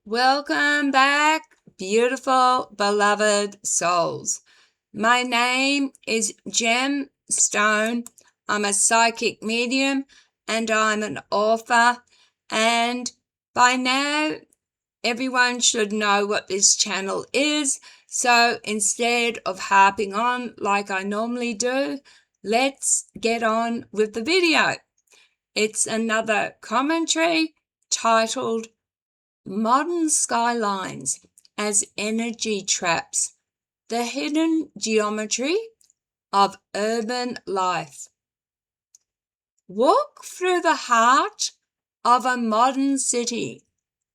Welcome back, beautiful, beloved souls. My name is Gem Stone. I'm a psychic medium and I'm an author. And by now, everyone should know what this channel is. So instead of harping on like I normally do, let's get on with the video. It's another commentary titled Modern Skylines as Energy Traps, the Hidden Geometry of Urban Life. Walk through the heart of a modern city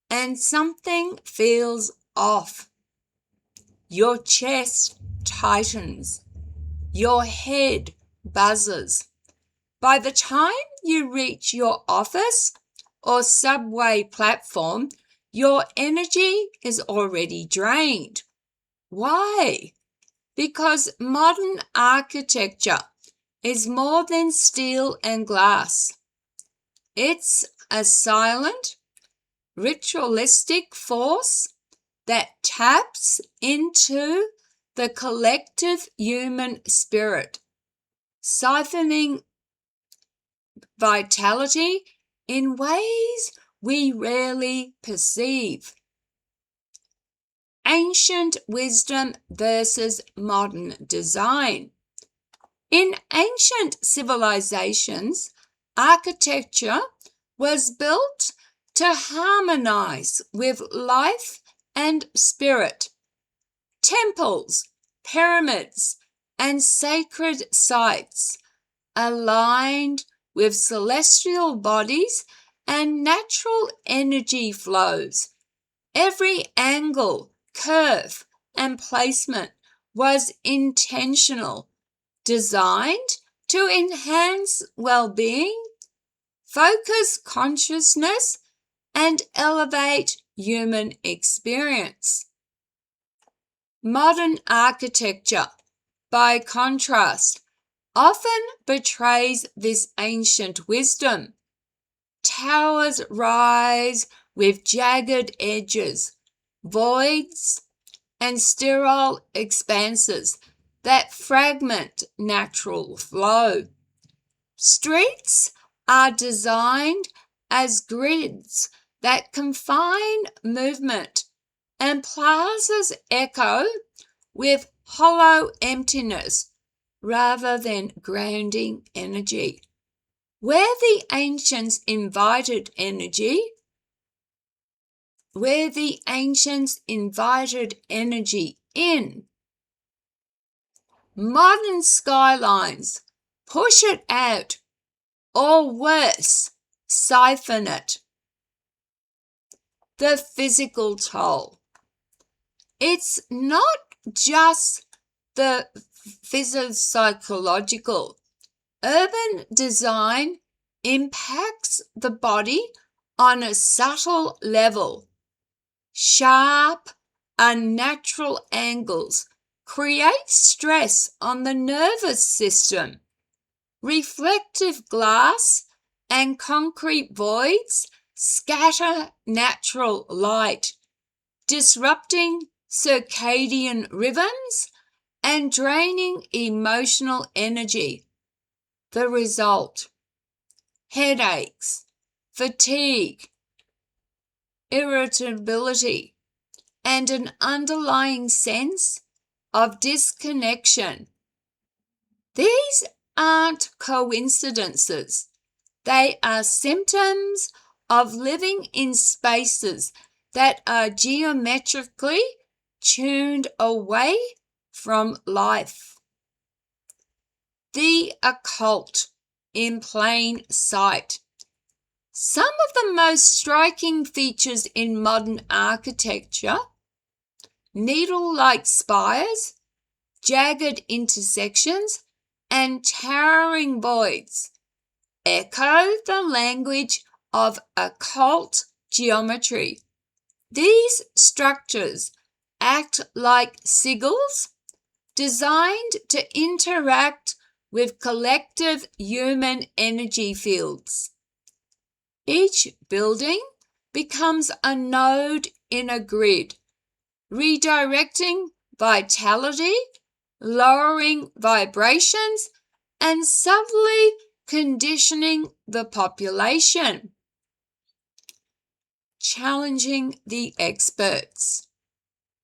and something feels off. Your chest tightens. Your head buzzes. By the time you reach your office or subway platform, your energy is already drained. Why? Because modern architecture is more than steel and glass. It's a silent, ritualistic force that taps into the collective human spirit, siphoning vitality in ways we rarely perceive. Ancient wisdom versus modern design. In ancient civilizations, architecture was built to harmonize with life and spirit. Temples, pyramids, and sacred sites aligned with celestial bodies and natural energy flows. Every angle, curve, and placement was intentional, designed to enhance well-being, focus consciousness, and elevate human experience. Modern architecture, by contrast, often betrays this ancient wisdom. Towers rise with jagged edges, voids, and sterile expanses that fragment natural flow. Streets are designed as grids that confine movement, and plazas echo with hollow emptiness rather than grounding energy. Where the ancients invited energy in, modern skylines push it out, or worse, siphon it. The physical toll. It's not just the physiological. Urban design impacts the body on a subtle level. Sharp, unnatural angles create stress on the nervous system. Reflective glass and concrete voids scatter natural light, disrupting circadian rhythms and draining emotional energy. The result: headaches, fatigue, irritability, and an underlying sense of disconnection. These aren't coincidences. They are symptoms of living in spaces that are geometrically tuned away from life. The occult in plain sight. Some of the most striking features in modern architecture: needle-like spires, jagged intersections, and towering voids, echo the language of occult geometry. These structures act like sigils designed to interact with collective human energy fields. Each building becomes a node in a grid, redirecting vitality, lowering vibrations, and subtly conditioning the population. Challenging the experts.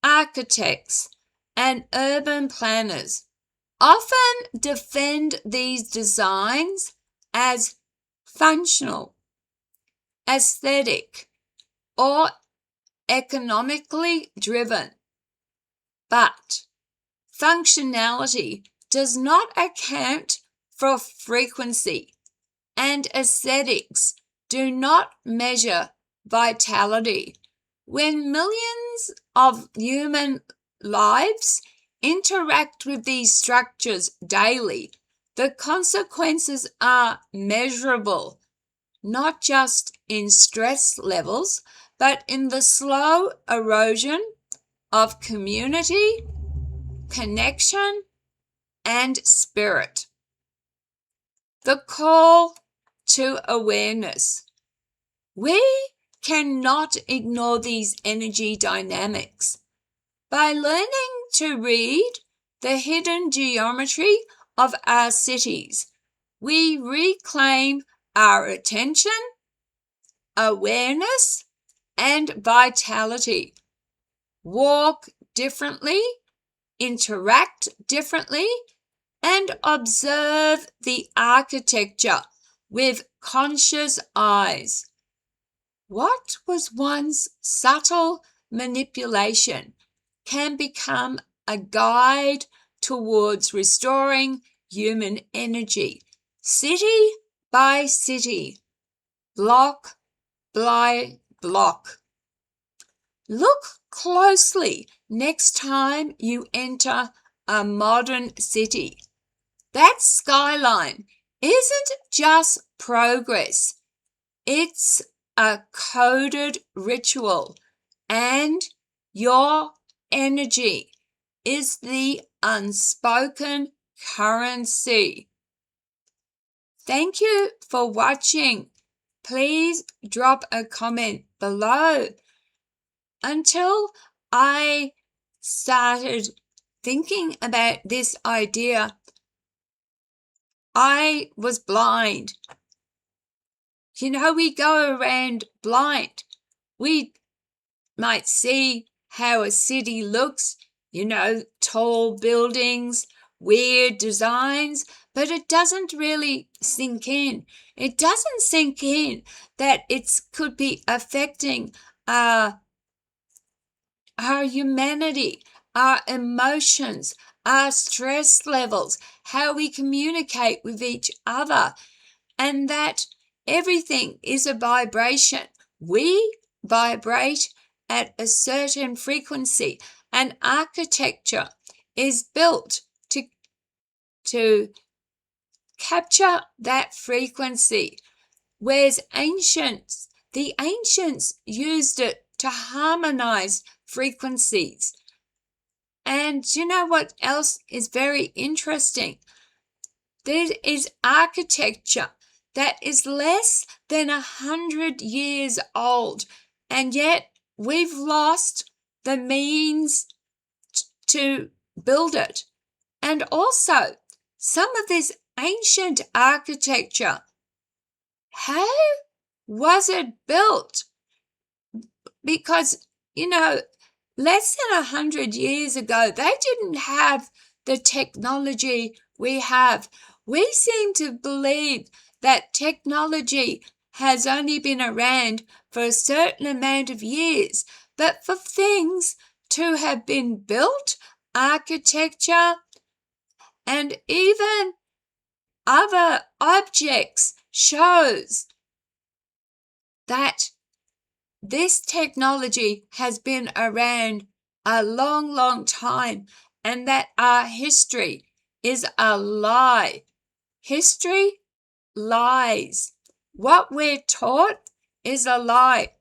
Architects and urban planners often defend these designs as functional, aesthetic, or economically driven. But functionality does not account for frequency, and aesthetics do not measure vitality. When millions of human lives interact with these structures daily, the consequences are measurable, not just in stress levels, but in the slow erosion of community, connection, and spirit. The call to awareness. We cannot ignore these energy dynamics. By learning to read the hidden geometry of our cities, we reclaim our attention, awareness, and vitality. Walk differently, interact differently, and observe the architecture with conscious eyes. What was once subtle manipulation can become a guide towards restoring human energy, city by city, block by block. Look closely next time you enter a modern city. That skyline isn't just progress, it's a coded ritual, and your energy is the unspoken currency. Thank you for watching. Please drop a comment below. Until I started thinking about this idea, I was blind. We go around blind. We might see how a city looks, tall buildings, weird designs, but it doesn't really sink in. It doesn't sink in that it could be affecting our humanity, our emotions, our stress levels, how we communicate with each other, and that everything is a vibration. We vibrate at a certain frequency, and architecture is built to capture that frequency, whereas the ancients used it to harmonize frequencies. And you know what else is very interesting? There is architecture that is less than 100 years old, and yet we've lost the means to build it. And also, some of this ancient architecture, how was it built? Because, less than 100 years ago, they didn't have the technology we have. We seem to believe that technology has only been around for a certain amount of years, but for things to have been built, architecture, and even other objects shows that this technology has been around a long, long time, and that our history is a lie. History lies. What we're taught is a lie.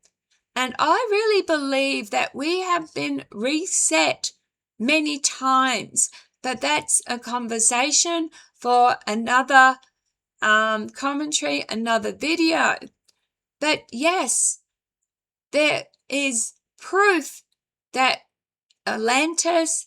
And I really believe that we have been reset many times, but that's a conversation for another commentary, another video. But yes, there is proof that Atlantis,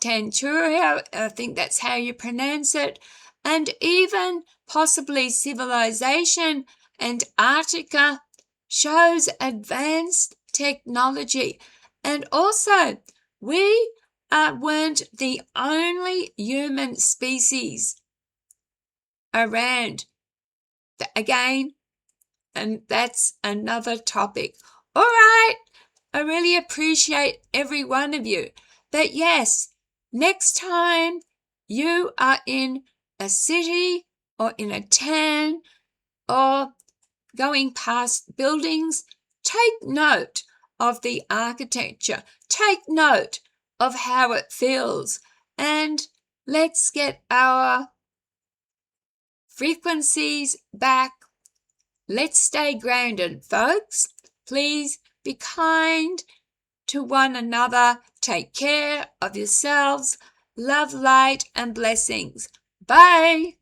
Tanturia, I think that's how you pronounce it, and even possibly civilization Antarctica shows advanced technology. And also, we weren't the only human species around. Again, and that's another topic. All right, I really appreciate every one of you. But yes, next time you are in a city or in a town or going past buildings, take note of the architecture. Take note of how it feels. And let's get our frequencies back. Let's stay grounded, folks. Please be kind to one another. Take care of yourselves. Love, light, and blessings. Bye.